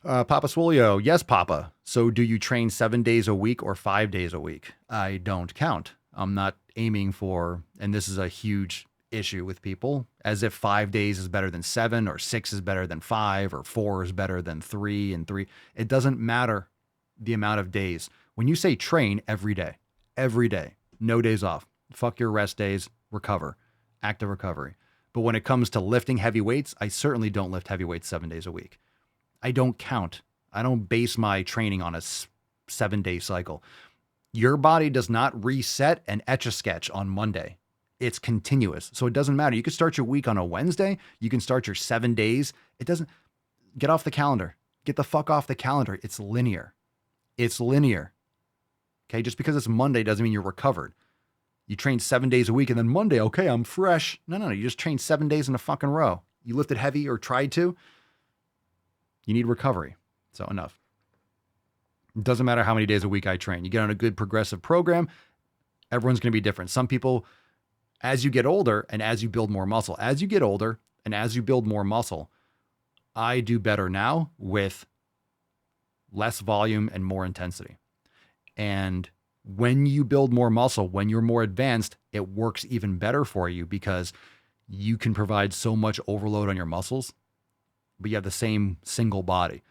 Papa Swolio, yes, Papa. So do you train 7 days a week or 5 days a week? I don't count. I'm not aiming for, and this is a huge issue with people, as if 5 days is better than seven, or six is better than five, or four is better than three, and three. It doesn't matter the amount of days. When you say train every day, no days off, fuck your rest days, recover, active recovery. But when it comes to lifting heavy weights, I certainly don't lift heavy weights 7 days a week. I don't count. I don't base my training on a 7 day cycle. Your body does not reset and etch a sketch on Monday. It's continuous. So it doesn't matter. You can start your week on a Wednesday. You can start your 7 days. It doesn't get off the calendar. Get the fuck off the calendar. It's linear. It's linear. Okay. Just because it's Monday doesn't mean you're recovered. You train 7 days a week and then Monday, okay, I'm fresh. No. You just train 7 days in a fucking row. You lifted heavy or tried to. You need recovery. So enough. It doesn't matter how many days a week I train. You get on a good progressive program, everyone's going to be different. Some people, as you get older and as you build more muscle, I do better now with less volume and more intensity. And when you build more muscle, when you're more advanced, it works even better for you because you can provide so much overload on your muscles, but you have the same single body.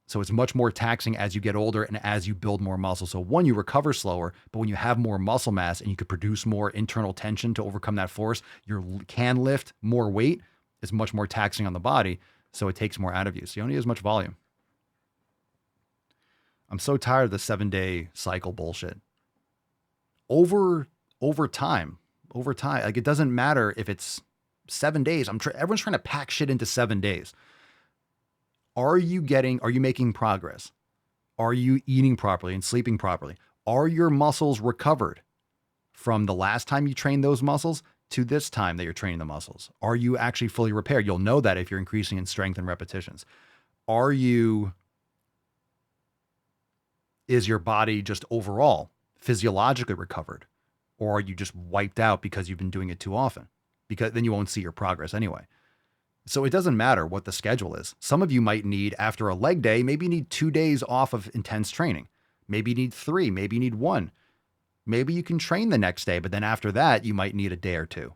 So it's much more taxing as you get older and as you build more muscle. So one, you recover slower, but when you have more muscle mass and you could produce more internal tension to overcome that force, you can lift more weight. It's much more taxing on the body. So it takes more out of you. So you don't need as much volume. I'm so tired of the 7 day cycle bullshit. Over time, like it doesn't matter if it's 7 days. Everyone's trying to pack shit into 7 days. Are you making progress? Are you eating properly and sleeping properly? Are your muscles recovered from the last time you trained those muscles to this time that you're training the muscles? Are you actually fully repaired? You'll know that if you're increasing in strength and repetitions. Is your body just overall physiologically recovered? Or are you just wiped out because you've been doing it too often? Because then you won't see your progress anyway. So it doesn't matter what the schedule is. Some of you might need, after a leg day, maybe you need 2 days off of intense training. Maybe you need 3, maybe you need 1. Maybe you can train the next day, but then after that, you might need a day or 2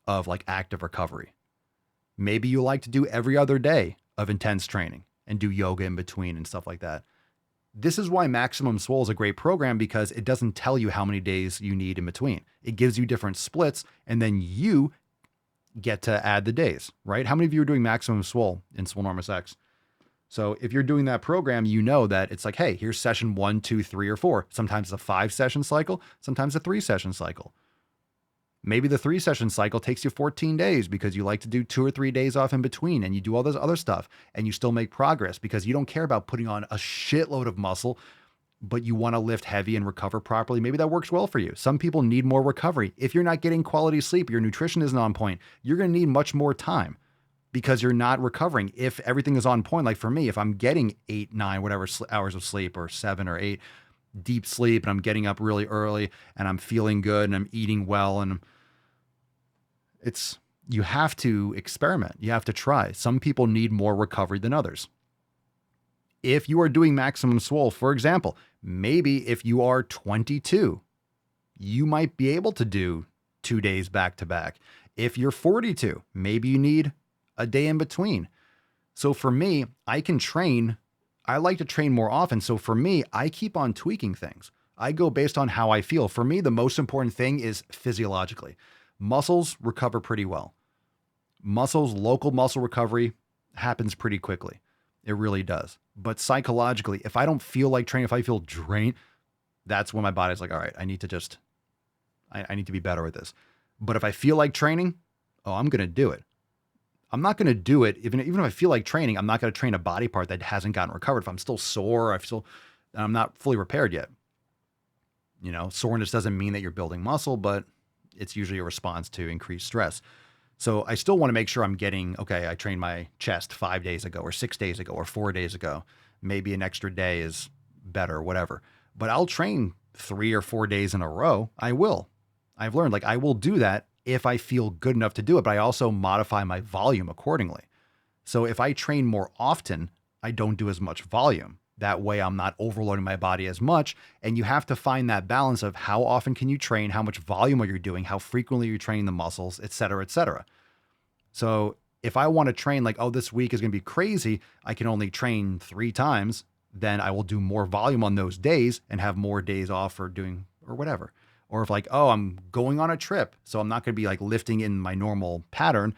of like active recovery. Maybe you like to do every other day of intense training and do yoga in between and stuff like that. This is why Maximum Swole is a great program, because it doesn't tell you how many days you need in between. It gives you different splits, and then you get to add the days, right? How many of you are doing Maximum Swole in Swole Enormous X? So if you're doing that program, you know that it's like, hey, here's session 1, 2, 3, or 4. Sometimes it's a 5-session cycle, sometimes a 3-session cycle. Maybe the 3-session cycle takes you 14 days because you like to do 2 or 3 days off in between, and you do all this other stuff and you still make progress because you don't care about putting on a shitload of muscle, but you want to lift heavy and recover properly. Maybe that works well for you. Some people need more recovery. If you're not getting quality sleep, your nutrition isn't on point, you're going to need much more time because you're not recovering. If everything is on point, like for me, if I'm getting 8, 9, whatever hours of sleep, or 7 or 8 deep sleep, and I'm getting up really early and I'm feeling good and I'm eating well, and you have to experiment. You have to try. Some people need more recovery than others. If you are doing Maximum Swole, for example, maybe if you are 22, you might be able to do 2 days back to back. If you're 42, maybe you need a day in between. So for me, I like to train more often. So for me, I keep on tweaking things. I go based on how I feel. For me, the most important thing is physiologically. Muscles recover pretty well. Local muscle recovery happens pretty quickly. It really does. But psychologically, if I don't feel like training, if I feel drained, that's when my body's like, all right, I need to be better at this. But if I feel like training, I'm going to do it. I'm not going to do it. Even if I feel like training, I'm not going to train a body part that hasn't gotten recovered. If I'm still sore, I'm not fully repaired yet. Soreness doesn't mean that you're building muscle, but it's usually a response to increased stress. So I still want to make sure I'm getting, okay, I trained my chest 5 days ago or 6 days ago or 4 days ago. Maybe an extra day is better, whatever. But I'll train 3 or 4 days in a row. I will. I've learned, I will do that if I feel good enough to do it, but I also modify my volume accordingly. So if I train more often, I don't do as much volume. That way I'm not overloading my body as much. And you have to find that balance of how often can you train, how much volume are you doing, how frequently you're training the muscles, et cetera, et cetera. So if I want to train like, oh, this week is going to be crazy, I can only train 3 times, then I will do more volume on those days and have more days off for doing or whatever. Or if like, oh, I'm going on a trip, so I'm not going to be like lifting in my normal pattern,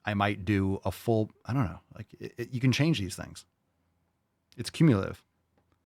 I might do a full, I don't know, like you can change these things. It's cumulative.